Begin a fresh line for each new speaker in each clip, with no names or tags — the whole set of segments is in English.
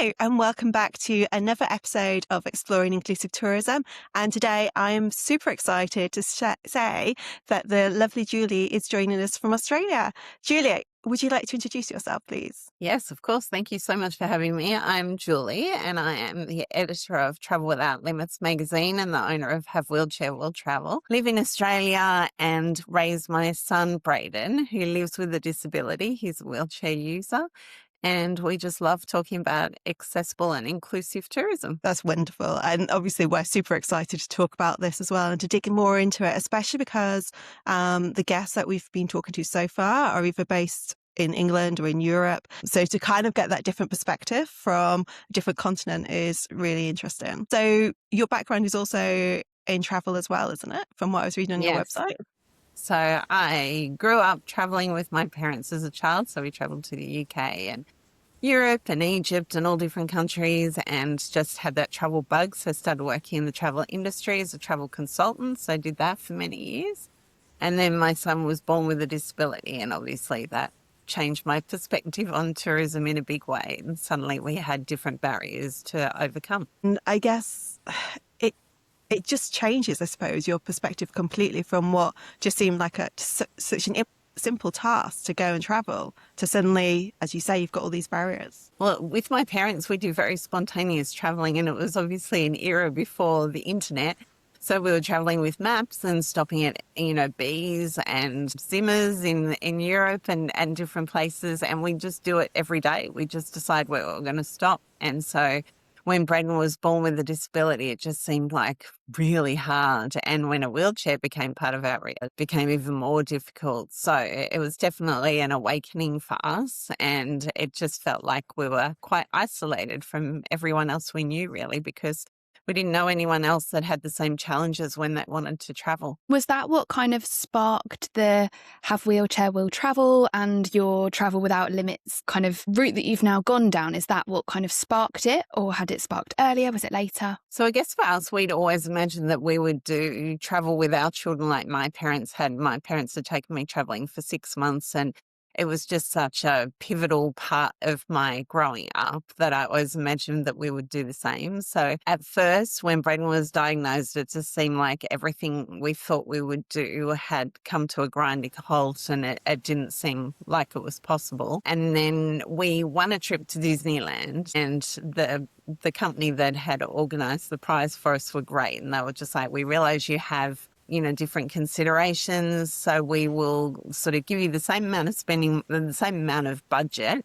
Hello and welcome back to another episode of Exploring Inclusive Tourism. And today I am super excited to say that the lovely Julie is joining us from Australia. Julia, would you like to introduce yourself, please?
Yes, of course. Thank you so much for having me. I'm Julie and I am the editor of Travel Without Limits magazine and the owner of Have Wheelchair Will Travel. Live in Australia and raise my son Braeden, who lives with a disability. He's a wheelchair user. And we just love talking about accessible and inclusive tourism.
That's wonderful. And obviously we're super excited to talk about this as well and to dig more into it, especially because the guests that we've been talking to so far are either based in England or in Europe. So to kind of get that different perspective from a different continent is really interesting. So your background is also in travel as well, isn't it? From what I was reading on your website.
So I grew up traveling with my parents as a child. So we traveled to the UK and Europe and Egypt and all different countries and just had that travel bug. So I started working in the travel industry as a travel consultant. So I did that for many years. And then my son was born with a disability, and obviously that changed my perspective on tourism in a big way. And suddenly we had different barriers to overcome.
And I guess it just changes, I suppose, your perspective completely from what just seemed like such an simple task to go and travel to suddenly, as you say, you've got all these barriers.
Well, with my parents, we do very spontaneous traveling, and it was obviously an era before the internet. So we were traveling with maps and stopping at, B's and Zimmers in Europe and different places. And we just do it every day. We just decide where we're going to stop. And so when Braeden was born with a disability, it just seemed like really hard. And when a wheelchair became part of our it became even more difficult. So it was definitely an awakening for us. And it just felt like we were quite isolated from everyone else we knew, really, because we didn't know anyone else that had the same challenges when they wanted to travel.
Was that what kind of sparked the Have Wheelchair Will Travel and your Travel Without Limits kind of route that you've now gone down? Is that what kind of sparked it, or had it sparked earlier? Was it later?
So I guess for us, we'd always imagined that we would do travel with our children like my parents had. My parents had taken me traveling for 6 months, and it was just such a pivotal part of my growing up that I always imagined that we would do the same. So at first, when Braeden was diagnosed, it just seemed like everything we thought we would do had come to a grinding halt, and it didn't seem like it was possible. And then we won a trip to Disneyland, and the company that had organised the prize for us were great. And they were just like, we realise you have different considerations. So we will sort of give you the same amount of spending, the same amount of budget,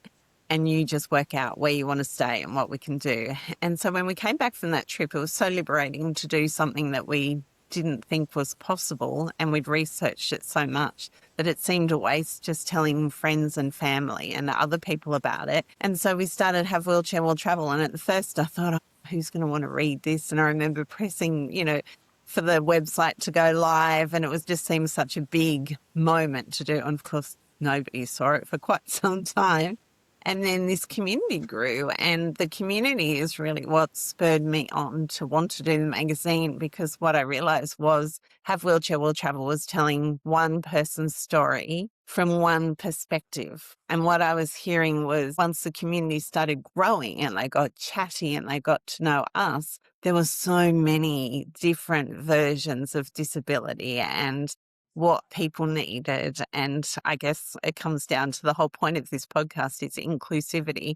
and you just work out where you want to stay and what we can do. And so when we came back from that trip, it was so liberating to do something that we didn't think was possible. And we'd researched it so much that it seemed a waste just telling friends and family and other people about it. And so we started Have Wheelchair Will Travel. And at first I thought, who's going to want to read this? And I remember pressing, for the website to go live, and it just seemed such a big moment to do. And of course, nobody saw it for quite some time. And then this community grew, and the community is really what spurred me on to want to do the magazine, because what I realised was Have Wheelchair Will Travel was telling one person's story from one perspective. And what I was hearing was once the community started growing and they got chatty and they got to know us, there were so many different versions of disability and what people needed. And I guess it comes down to the whole point of this podcast is inclusivity.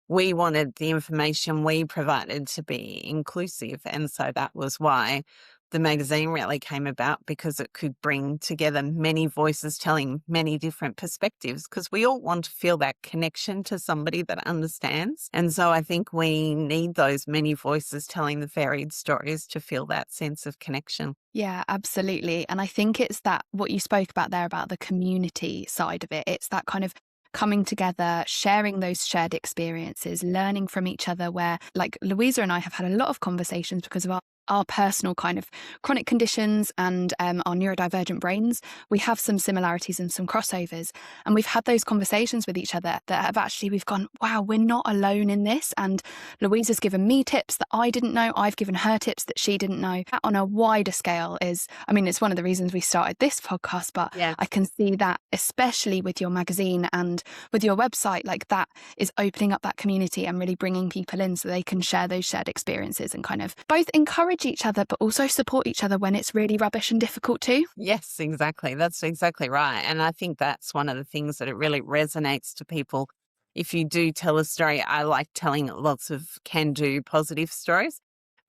We wanted the information we provided to be inclusive. And so that was why the magazine really came about, because it could bring together many voices telling many different perspectives, because we all want to feel that connection to somebody that understands. And so I think we need those many voices telling the varied stories to feel that sense of connection.
Yeah, absolutely. And I think it's that what you spoke about there about the community side of it. It's that kind of coming together, sharing those shared experiences, learning from each other, where like Louisa and I have had a lot of conversations because of our our personal kind of chronic conditions and our neurodivergent brains, we have some similarities and some crossovers. And we've had those conversations with each other that have actually, we've gone, wow, we're not alone in this. And Louisa's given me tips that I didn't know. I've given her tips that she didn't know. That on a wider scale is, I mean, it's one of the reasons we started this podcast, but
Yeah.
I can see that, especially with your magazine and with your website, like that is opening up that community and really bringing people in so they can share those shared experiences and kind of both encourage each other, but also support each other when it's really rubbish and difficult too.
Yes, exactly. That's exactly right. And I think that's one of the things that it really resonates to people. If you do tell a story, I like telling lots of can-do positive stories.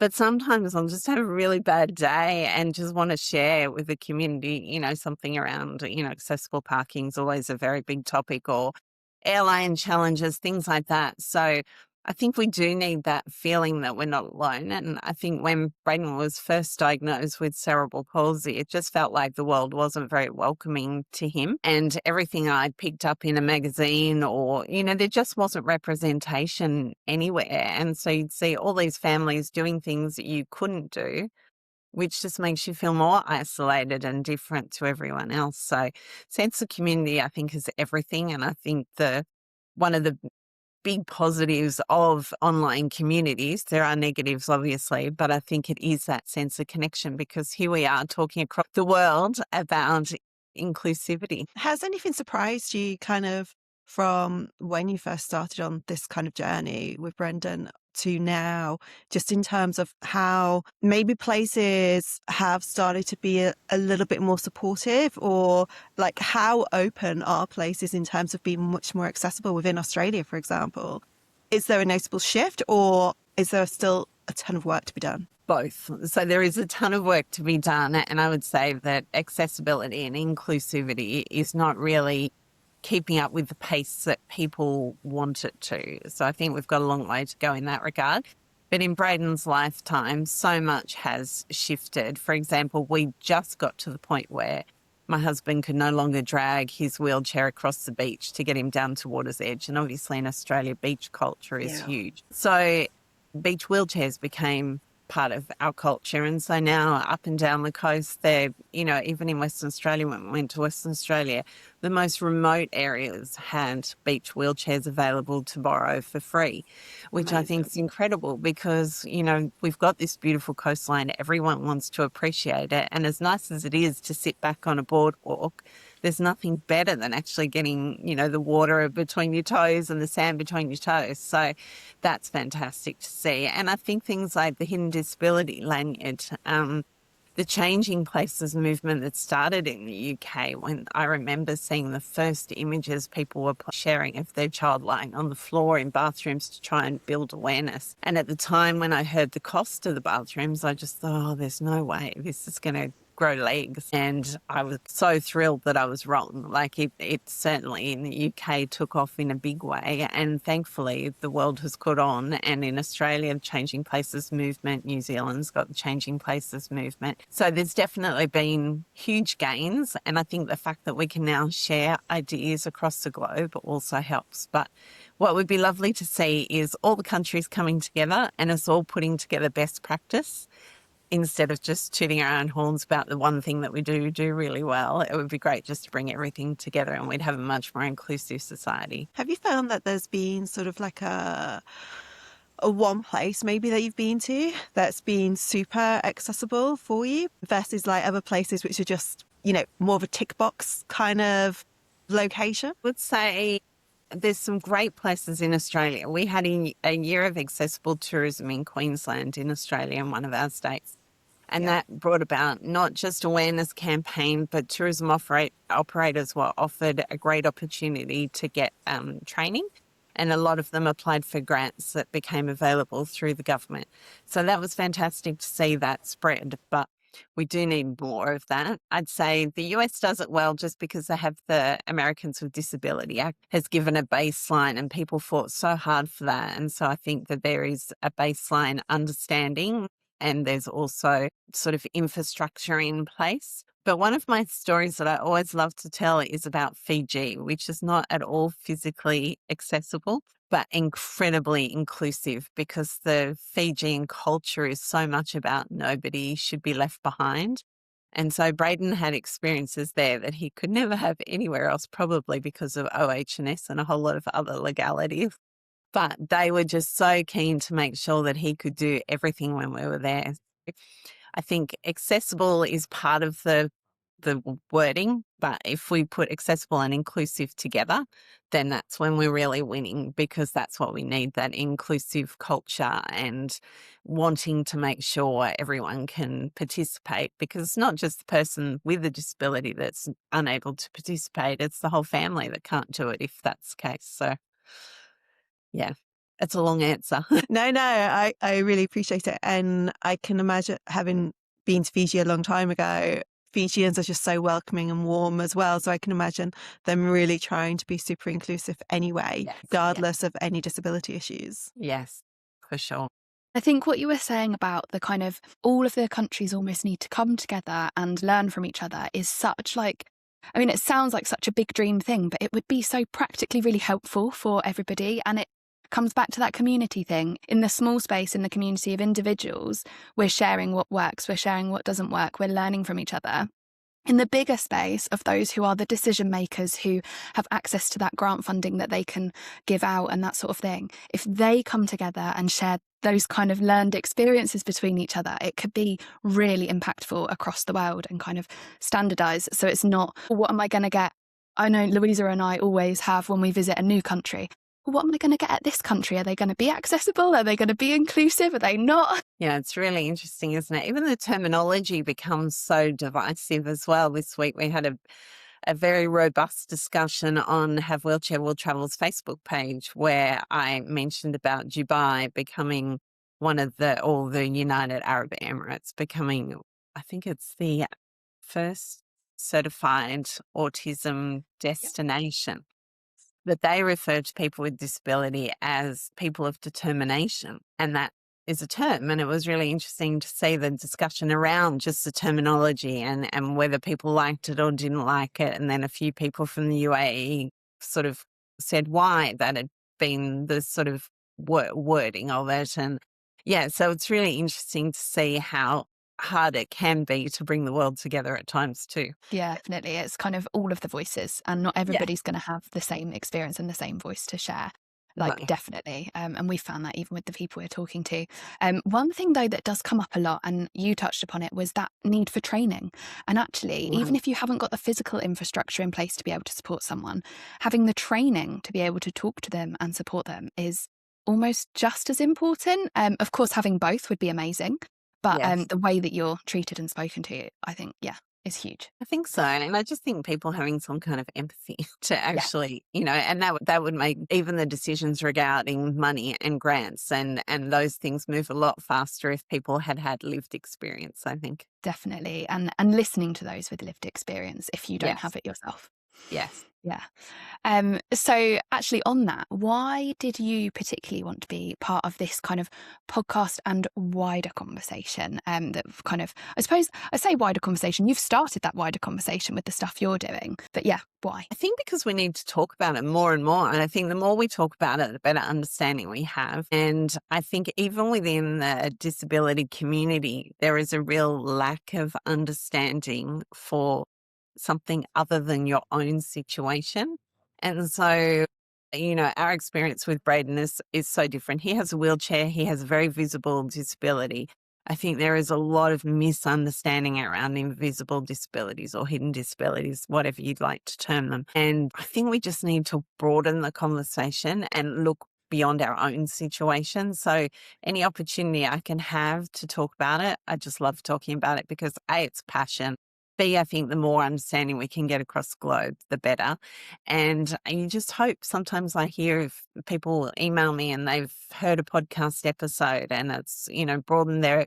But sometimes I'll just have a really bad day and just want to share with the community, something around, accessible parking is always a very big topic, or airline challenges, things like that. So I think we do need that feeling that we're not alone. And I think when Braeden was first diagnosed with cerebral palsy, it just felt like the world wasn't very welcoming to him. And everything I picked up in a magazine or, there just wasn't representation anywhere. And so you'd see all these families doing things that you couldn't do, which just makes you feel more isolated and different to everyone else. So sense of community, I think, is everything. And I think one of the big positives of online communities, there are negatives, obviously, but I think it is that sense of connection, because here we are talking across the world about inclusivity.
Has anything surprised you kind of from when you first started on this kind of journey with Brendan to now, just in terms of how maybe places have started to be a little bit more supportive, or like how open are places in terms of being much more accessible within Australia, for example? Is there a noticeable shift, or is there still a ton of work to be done?
Both. So there is a ton of work to be done. And I would say that accessibility and inclusivity is not really keeping up with the pace that people want it to. So I think we've got a long way to go in that regard. But in Braden's lifetime, so much has shifted. For example, we just got to the point where my husband could no longer drag his wheelchair across the beach to get him down to water's edge. And obviously in Australia, beach culture is huge. So beach wheelchairs became part of our culture. And so now up and down the coast there, even in Western Australia, when we went to Western Australia, the most remote areas had beach wheelchairs available to borrow for free, which I think is incredible, because, we've got this beautiful coastline. Everyone wants to appreciate it. And as nice as it is to sit back on a boardwalk, there's nothing better than actually getting, the water between your toes and the sand between your toes. So that's fantastic to see. And I think things like the hidden disability lanyard, the changing places movement that started in the UK, when I remember seeing the first images people were sharing of their child lying on the floor in bathrooms to try and build awareness. And at the time when I heard the cost of the bathrooms, I just thought, there's no way this is going to grow legs. And I was so thrilled that I was wrong. Like it certainly in the UK took off in a big way, and thankfully the world has caught on. And in Australia, the Changing Places movement, New Zealand's got the Changing Places movement. So there's definitely been huge gains, and I think the fact that we can now share ideas across the globe also helps. But what would be lovely to see is all the countries coming together and us all putting together best practice, instead of just tooting our own horns about the one thing that we do really well. It would be great just to bring everything together, and we'd have a much more inclusive society.
Have you found that there's been sort of like a one place maybe that you've been to that's been super accessible for you versus like other places which are just, more of a tick box kind of location?
I would say there's some great places in Australia. We had a year of accessible tourism in Queensland, in Australia, in one of our states. And that brought about not just awareness campaign, but tourism operators were offered a great opportunity to get training. And a lot of them applied for grants that became available through the government. So that was fantastic to see that spread. But we do need more of that. I'd say the US does it well just because they have the Americans with Disability Act has given a baseline, and people fought so hard for that. And so I think that there is a baseline understanding, and there's also sort of infrastructure in place. But one of my stories that I always love to tell is about Fiji, which is not at all physically accessible. but incredibly inclusive, because the Fijian culture is so much about nobody should be left behind. And so Braeden had experiences there that he could never have anywhere else, probably because of OH&S and a whole lot of other legalities. But they were just so keen to make sure that he could do everything when we were there. I think accessible is part of the wording, but if we put accessible and inclusive together, then that's when we're really winning, because that's what we need, that inclusive culture and wanting to make sure everyone can participate, because it's not just the person with a disability that's unable to participate, it's the whole family that can't do it if that's the case. So yeah, it's a long answer.
No, I really appreciate it. And I can imagine, having been to Fiji a long time ago, Fijians are just so welcoming and warm as well. So I can imagine them really trying to be super inclusive anyway,
Yes,
regardless of any disability issues.
yes, for sure.
I think what you were saying about the kind of all of the countries almost need to come together and learn from each other is such it sounds like such a big dream thing, but it would be so practically really helpful for everybody. And it comes back to that community thing. In the small space, in the community of individuals, we're sharing what works, we're sharing what doesn't work, we're learning from each other. In the bigger space of those who are the decision makers, who have access to that grant funding that they can give out and that sort of thing, if they come together and share those kind of learned experiences between each other, it could be really impactful across the world and kind of standardise. So it's not, what am I going to get? I know Louisa and I always have when we visit a new country. What am I going to get at this country? Are they going to be accessible? Are they going to be inclusive? Are they not?
Yeah, it's really interesting, isn't it? Even the terminology becomes so divisive as well. This week we had a very robust discussion on Have Wheelchair Will Travel's Facebook page, where I mentioned about Dubai becoming one of the United Arab Emirates becoming, I think it's the first certified autism destination. But they refer to people with disability as people of determination. And that is a term. And it was really interesting to see the discussion around just the terminology and whether people liked it or didn't like it. And then a few people from the UAE sort of said why that had been the sort of wording of it. And yeah, so it's really interesting to see how hard it can be to bring the world together at times too.
Yeah, definitely. It's kind of all of the voices, and not
Yeah.
everybody's going to have the same experience and the same voice to share.
No.
Definitely. And we found that even with the people we're talking to. One thing, though, that does come up a lot, and you touched upon it, was that need for training. And actually, even if you haven't got the physical infrastructure in place to be able to support someone, having the training to be able to talk to them and support them is almost just as important. Of course, having both would be amazing. But
Yes.
the way that you're treated and spoken to, I think, is huge.
I think so. And I just think people having some kind of empathy to actually, and that would make even the decisions regarding money and grants and those things move a lot faster if people had lived experience, I think.
Definitely. And listening to those with lived experience if you don't
Yes.
have it yourself.
Yes.
Yeah. So actually on that, why did you particularly want to be part of this kind of podcast and wider conversation? That kind of, I suppose I say wider conversation, you've started that wider conversation with the stuff you're doing, but yeah, why?
I think because we need to talk about it more and more. And I think the more we talk about it, the better understanding we have. And I think even within the disability community, there is a real lack of understanding for something other than your own situation. And so, our experience with Braeden is so different. He has a wheelchair. He has a very visible disability. I think there is a lot of misunderstanding around invisible disabilities or hidden disabilities, whatever you'd like to term them. And I think we just need to broaden the conversation and look beyond our own situation. So any opportunity I can have to talk about it, I just love talking about it because A, it's passion. B, I think the more understanding we can get across the globe, the better. And you just hope, sometimes I hear if people email me and they've heard a podcast episode and it's, broadened their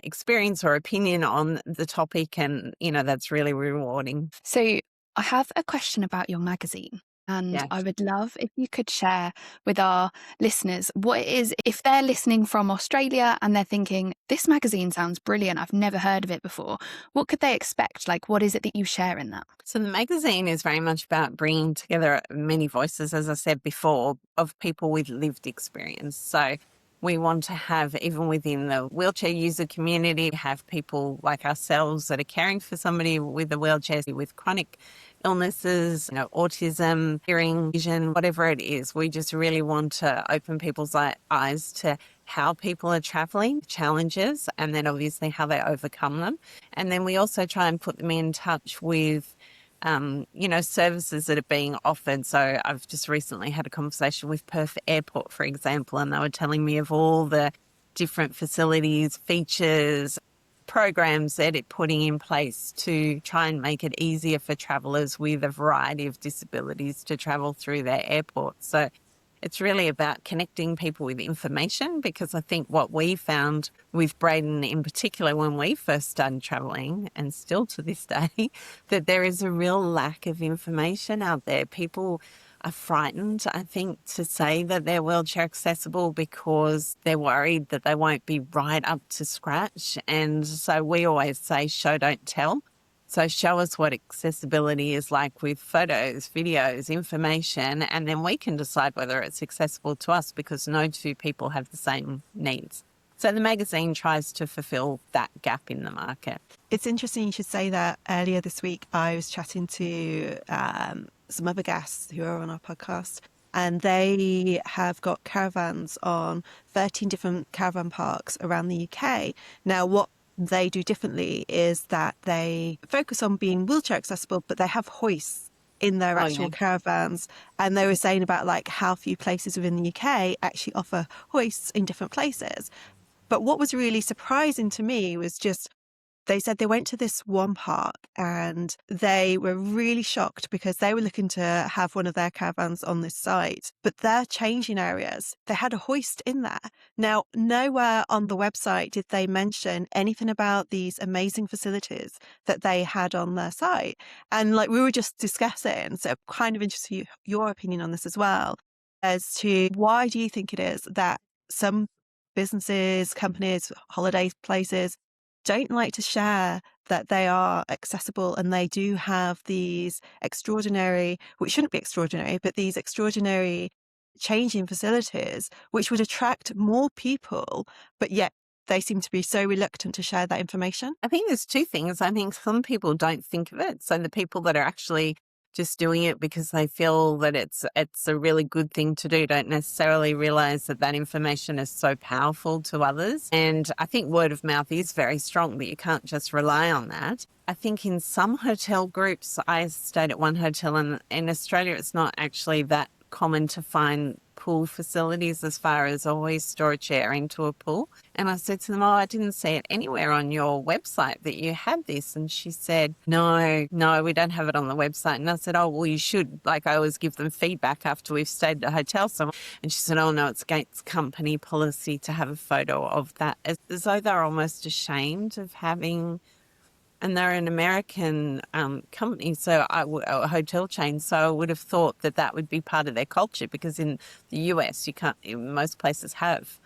experience or opinion on the topic. And, that's really rewarding.
So I have a question about your magazine. And
Yeah.
I would love if you could share with our listeners what it is, if they're listening from Australia and they're thinking, this magazine sounds brilliant, I've never heard of it before. What could they expect? Like, what is it that you share in that?
So the magazine is very much about bringing together many voices, as I said before, of people with lived experience. So we want to have, even within the wheelchair user community, have people like ourselves that are caring for somebody with a wheelchair with chronic illnesses, autism, hearing, vision, whatever it is. We just really want to open people's eyes to how people are traveling, challenges, and then obviously how they overcome them. And then we also try and put them in touch with services that are being offered. So I've just recently had a conversation with Perth Airport, for example, and they were telling me of all the different facilities, features, programs that it's putting in place to try and make it easier for travellers with a variety of disabilities to travel through their airport. So it's really about connecting people with information, because I think what we found with Braeden in particular when we first started travelling, and still to this day, that there is a real lack of information out there. People are frightened, I think, to say that they're wheelchair accessible because they're worried that they won't be right up to scratch. And so we always say, show, don't tell. So show us what accessibility is like with photos, videos, information, and then we can decide whether it's accessible to us, because no two people have the same needs. So the magazine tries to fulfill that gap in the market.
It's interesting you should say that. Earlier this week, I was chatting to some other guests who are on our podcast, and they have got caravans on 13 different caravan parks around the UK. Now, what they do differently is that they focus on being wheelchair accessible, but they have hoists in their actual caravans. And they were saying about like how few places within the UK actually offer hoists in different places. But what was really surprising to me was just, they said they went to this one park and they were really shocked because they were looking to have one of their caravans on this site, but their changing areas, they had a hoist in there. Now, nowhere on the website did they mention anything about these amazing facilities that they had on their site. And like we were just discussing, so kind of interested in your opinion on this as well, as to why do you think it is that some businesses, companies, holiday places don't like to share that they are accessible and they do have these extraordinary, which shouldn't be extraordinary, but these extraordinary changing facilities, which would attract more people, but yet they seem to be so reluctant to share that information?
I think there's two things. I think some people don't think of it. So the people that are actually just doing it because they feel that it's a really good thing to do don't necessarily realize that that information is so powerful to others. And I think word of mouth is very strong, but you can't just rely on that. I think in some hotel groups, I stayed at one hotel, and in Australia it's not actually that common to find pool facilities as far as always store a chair into a pool. And I said to them, I didn't see it anywhere on your website that you had this. And she said, no, we don't have it on the website. And I said, oh, well, you should. Like, I always give them feedback after we've stayed at a hotel somewhere. And she said, oh, no, it's against company policy to have a photo of that. As though they're almost ashamed of having. And they're an American company, so a hotel chain. So I would have thought that that would be part of their culture, because in the US, you can't. Most places have,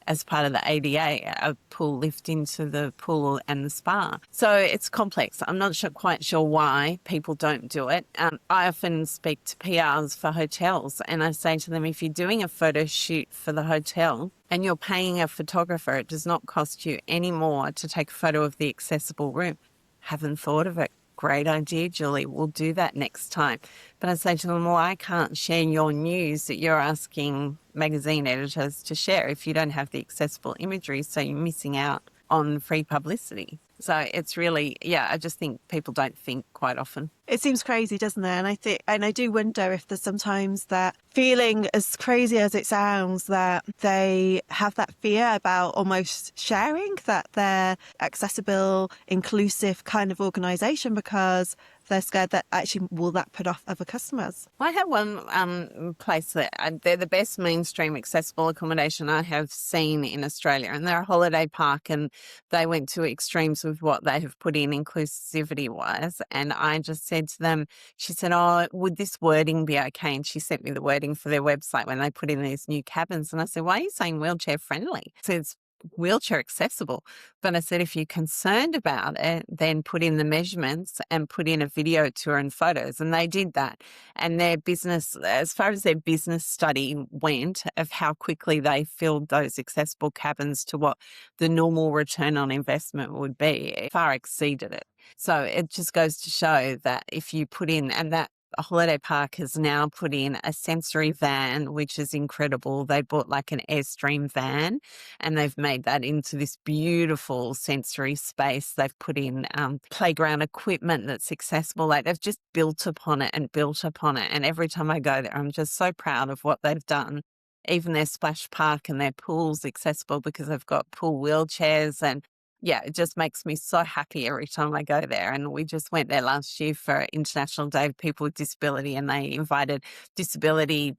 as part of the ADA, a pool lift into the pool and the spa. So it's complex. I'm not quite sure why people don't do it. I often speak to PRs for hotels, and I say to them, if you're doing a photo shoot for the hotel and you're paying a photographer, it does not cost you any more to take a photo of the accessible room. Haven't thought of it. Great idea, Julie. We'll do that next time. But I say to them, well, I can't share your news that you're asking magazine editors to share if you don't have the accessible imagery, so you're missing out on free publicity. So it's really, I just think people don't think quite often.
It seems crazy, doesn't it? And I do wonder if there's sometimes that feeling, as crazy as it sounds, that they have that fear about almost sharing that they're accessible, inclusive kind of organisation, because they're scared that actually will that put off other customers?
I have one place that they're the best mainstream accessible accommodation I have seen in Australia, and they're a holiday park, and they went to extremes with what they have put in inclusivity wise. And I just said to them, she said, "Oh, would this wording be okay?" And she sent me the wording for their website when they put in these new cabins. And I said, "Why are you saying wheelchair friendly?" So it's wheelchair accessible. But I said, if you're concerned about it, then put in the measurements and put in a video tour and photos. And they did that. And their business, as far as their business study went of how quickly they filled those accessible cabins to what the normal return on investment would be, it far exceeded it. So it just goes to show that if you put in, and that a holiday park has now put in a sensory van, which is incredible. They bought like an Airstream van and they've made that into this beautiful sensory space. They've put in playground equipment that's accessible. Like they've just built upon it and built upon it. And every time I go there, I'm just so proud of what they've done. Even their splash park and their pool's accessible because they've got pool wheelchairs, and yeah, it just makes me so happy every time I go there. And we just went there last year for International Day of People with Disability, and they invited disability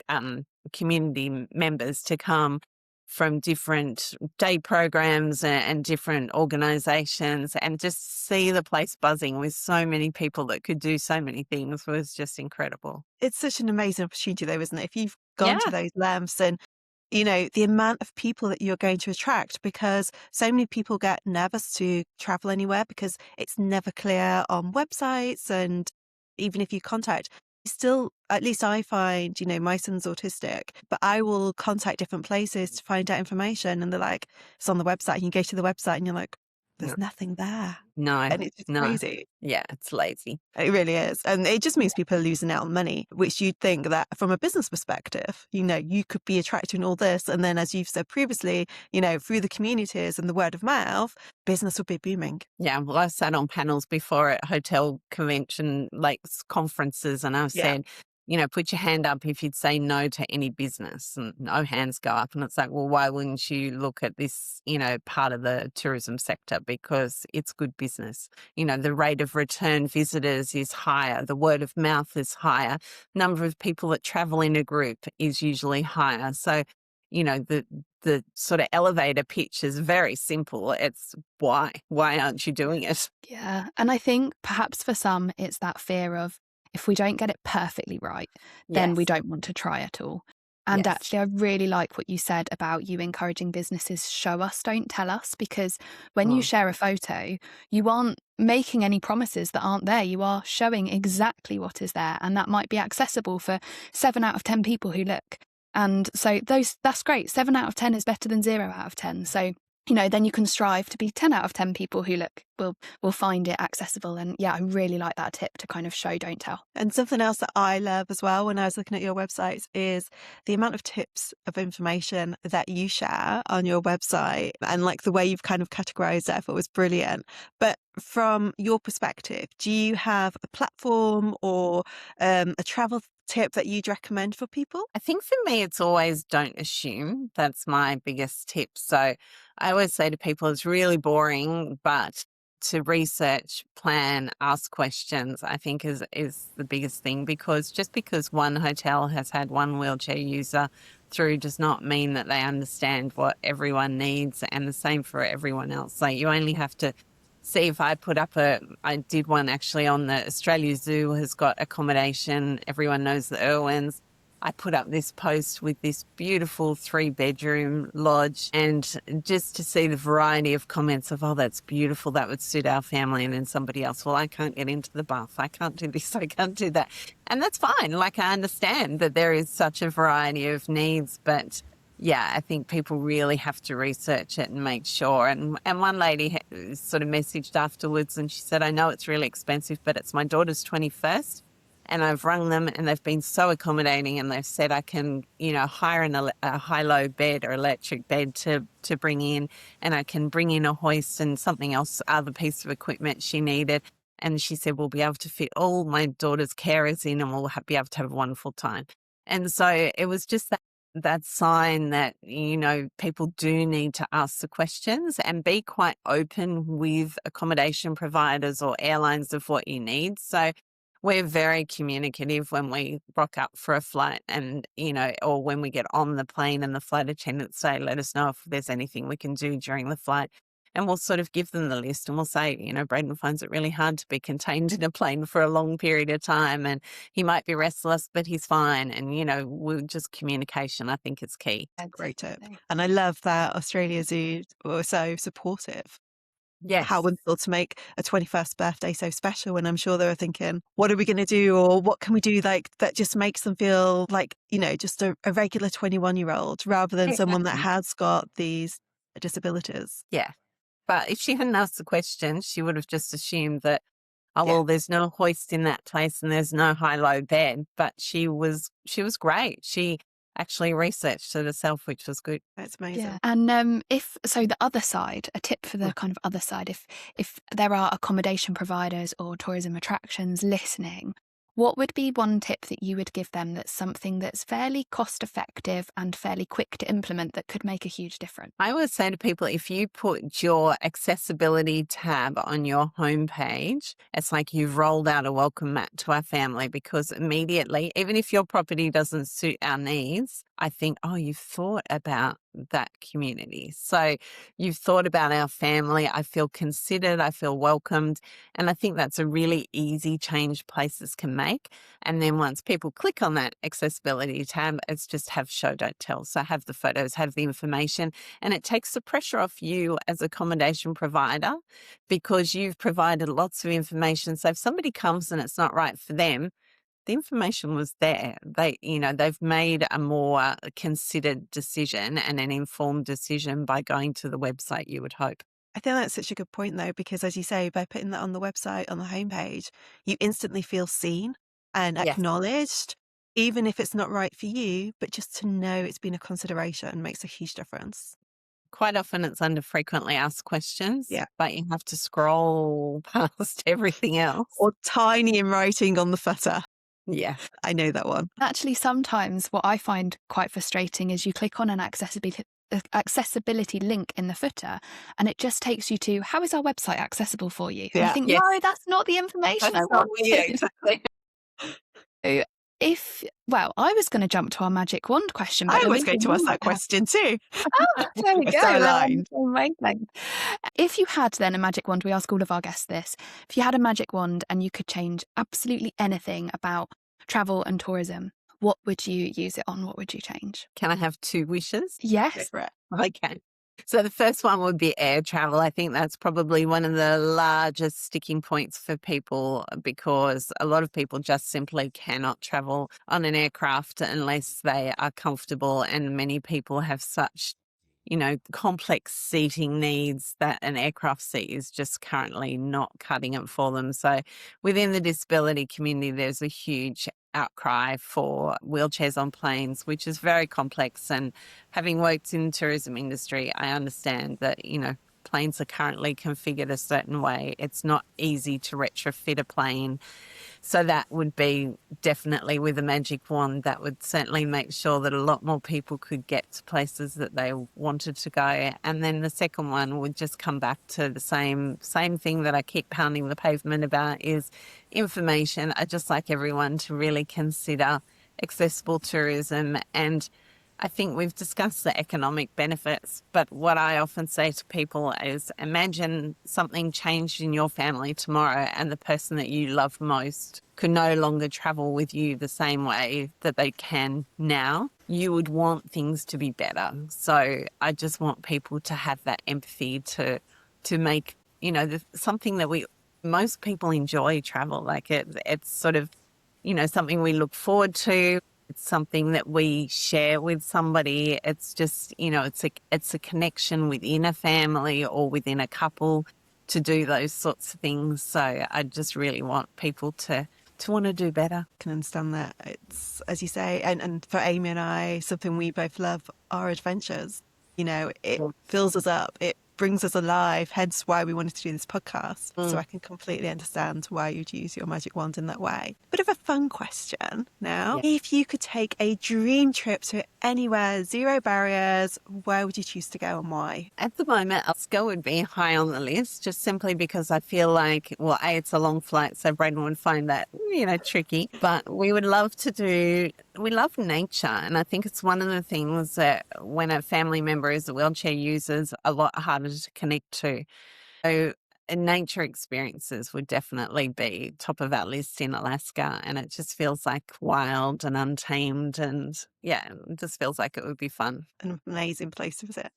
community members to come from different day programs and different organisations, and just see the place buzzing with so many people that could do so many things was just incredible.
It's such an amazing opportunity though, isn't it? If you've gone
Yeah.
to those lengths, and the amount of people that you're going to attract, because so many people get nervous to travel anywhere because it's never clear on websites. And even if you contact, still, at least I find, my son's autistic, but I will contact different places to find out information. And they're like, it's on the website. And you go to the website and you're like, there's nothing there.
No,
And it's just crazy.
Yeah, it's lazy.
It really is. And it just means people are losing out on money, which you'd think that from a business perspective, you could be attracting all this. And then, as you've said previously, through the communities and the word of mouth, business would be booming.
Yeah, well, I sat on panels before at hotel convention, like conferences, and I've said, put your hand up if you'd say no to any business, and no hands go up. And it's like, well, why wouldn't you look at this, part of the tourism sector? Because it's good business. The rate of return visitors is higher. The word of mouth is higher. Number of people that travel in a group is usually higher. So, the sort of elevator pitch is very simple. It's why aren't you doing it?
Yeah. And I think perhaps for some, it's that fear of, if we don't get it perfectly right, then we don't want to try at all. And actually, I really like what you said about you encouraging businesses, show us, don't tell us, because when you share a photo, you aren't making any promises that aren't there. You are showing exactly what is there. And that might be accessible for 7 out of 10 people who look. And so that's great. 7 out of 10 is better than 0 out of 10. So then you can strive to be 10 out of 10 people who look will find it accessible. And yeah, I really like that tip to kind of show, don't tell.
And something else that I love as well when I was looking at your websites is the amount of tips of information that you share on your website, and like the way you've kind of categorized it, I thought was brilliant. But from your perspective, do you have a platform or a travel tip that you'd recommend for people?
I think for me, it's always don't assume. That's my biggest tip. So I always say to people, it's really boring, but to research, plan, ask questions, I think is the biggest thing, because just because one hotel has had one wheelchair user through does not mean that they understand what everyone needs, and the same for everyone else. Like you only have to see. If I put up I did one actually on the Australia Zoo has got accommodation. Everyone knows the Irwins. I put up this post with this beautiful 3-bedroom lodge, and just to see the variety of comments of, oh, that's beautiful, that would suit our family. And then somebody else, well, I can't get into the bath. I can't do this. I can't do that. And that's fine. Like I understand that there is such a variety of needs, but yeah, I think people really have to research it and make sure. And one lady sort of messaged afterwards and she said, I know it's really expensive, but it's my daughter's 21st. And I've rung them and they've been so accommodating, and they've said I can, hire a high-low bed or electric bed to bring in, and I can bring in a hoist and something else, other piece of equipment she needed. And she said, we'll be able to fit all my daughter's carers in and we'll be able to have a wonderful time. And so it was just that sign that, people do need to ask the questions and be quite open with accommodation providers or airlines of what you need. So We're very communicative when we rock up for a flight and, or when we get on the plane and the flight attendants say, let us know if there's anything we can do during the flight. And we'll sort of give them the list and we'll say, Braeden finds it really hard to be contained in a plane for a long period of time and he might be restless, but he's fine. And, we're just communication, I think, is key.
Great tip. And I love that Australia Zoo were so supportive.
Yes.
How wonderful to make a 21st birthday so special. And I'm sure they were thinking, what are we going to do? Or what can we do that just makes them feel like, just a regular 21-year-old rather than someone that has got these disabilities.
Yeah. But if she hadn't asked the question, she would have just assumed that, well, there's no hoist in that place and there's no high-low bed. But she was great. She actually researched it herself, which was good.
That's amazing.
Yeah. And the other side, a tip for the kind of other side, if there are accommodation providers or tourism attractions listening, what would be one tip that you would give them that's something that's fairly cost effective and fairly quick to implement that could make a huge difference?
I would say to people, if you put your accessibility tab on your homepage, it's like you've rolled out a welcome mat to our family, because immediately, even if your property doesn't suit our needs, I think, you've thought about that community. So you've thought about our family. I feel considered. I feel welcomed. And I think that's a really easy change places can make. And then once people click on that accessibility tab, it's just have show, don't tell. So have the photos, have the information, and it takes the pressure off you as accommodation provider because you've provided lots of information. So if somebody comes and it's not right for them, the information was there. They've made a more considered decision and an informed decision by going to the website, you would hope.
I think that's such a good point, though, because as you say, by putting that on the website, on the homepage, you instantly feel seen and acknowledged, even if it's not right for you, but just to know it's been a consideration makes a huge difference.
Quite often it's under frequently asked questions,
Yeah.
but you have to scroll past everything else.
Or tiny in writing on the footer.
Yeah.
I know that one.
Actually, sometimes what I find quite frustrating is you click on an accessibility link in the footer and it just takes you to, how is our website accessible for you?
Yeah.
And you think, no, that's not the information I want.
Exactly.
I was going to jump to our magic wand question. But
I was going to ask that question too.
There we go.
So aligned.
If you had then a magic wand, we ask all of our guests this. If you had a magic wand and you could change absolutely anything about travel and tourism, what would you use it on? What would you change?
Can I have 2 wishes?
Yes.
Okay. So the first one would be air travel. I think that's probably one of the largest sticking points for people because a lot of people just simply cannot travel on an aircraft unless they are comfortable, and many people have such complex seating needs that an aircraft seat is just currently not cutting it for them. So within the disability community, there's a huge outcry for wheelchairs on planes, which is very complex. And having worked in the tourism industry, I understand that, planes are currently configured a certain way. It's not easy to retrofit a plane. So that would be definitely with a magic wand, that would certainly make sure that a lot more people could get to places that they wanted to go. And then the second one would just come back to the same thing that I keep pounding the pavement about is information. I just like everyone to really consider accessible tourism. And I think we've discussed the economic benefits, but what I often say to people is imagine something changed in your family tomorrow and the person that you love most could no longer travel with you the same way that they can now. You would want things to be better. So I just want people to have that empathy to make, something that most people enjoy travel. Like it's sort of, something we look forward to. It's something that we share with somebody. It's just, it's a connection within a family or within a couple to do those sorts of things. So I just really want people to want to do better.
I can understand that. It's, as you say, and for Amy and I, something we both love are adventures. It fills us up. It brings us alive, hence why we wanted to do this podcast. So
Mm.
I can completely understand why you'd use your magic wand in that way. Bit of a fun question now.
Yeah.
If you could take a dream trip to anywhere, zero barriers, where would you choose to go and why?
At the moment, Oscar would be high on the list, just simply because I feel like, well, A, it's a long flight, so Braeden would find that, tricky. But we would love we love nature. And I think it's one of the things that when a family member is a wheelchair user is a lot harder to connect to. So nature experiences would definitely be top of our list in Alaska. And it just feels like wild and untamed. And yeah, it just feels like it would be fun.
An amazing place to visit.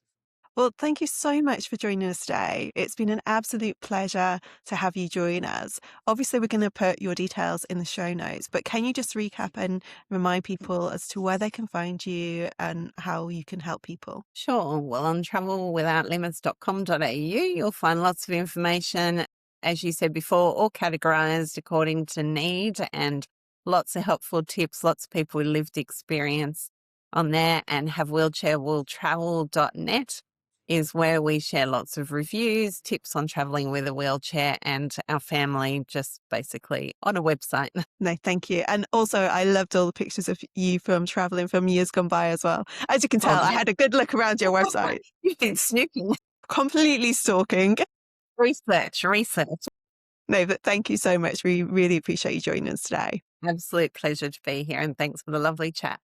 Well, thank you so much for joining us today. It's been an absolute pleasure to have you join us. Obviously, we're going to put your details in the show notes, but can you just recap and remind people as to where they can find you and how you can help people?
Sure. Well, on travelwithoutlimits.com.au, you'll find lots of information, as you said before, all categorized according to need, and lots of helpful tips, lots of people with lived experience on there. And havewheelchairwilltravel.net is where we share lots of reviews, tips on traveling with a wheelchair, and our family just basically on a website.
No, thank you. And also, I loved all the pictures of you from traveling from years gone by as well. As you can tell, I had a good look around your website.
You've been snooping.
Completely stalking.
Research.
No, but thank you so much. We really appreciate you joining us today.
Absolute pleasure to be here, and thanks for the lovely chat.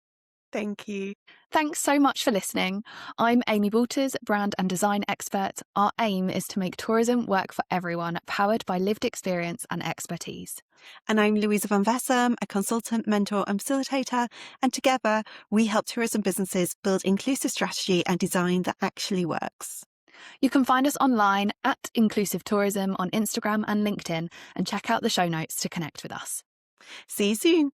Thank you.
Thanks so much for listening. I'm Amy Walters, brand and design expert. Our aim is to make tourism work for everyone, powered by lived experience and expertise.
And I'm Louisa van Vessem, a consultant, mentor and facilitator. And together we help tourism businesses build inclusive strategy and design that actually works.
You can find us online at Inclusive Tourism on Instagram and LinkedIn, and check out the show notes to connect with us.
See you soon.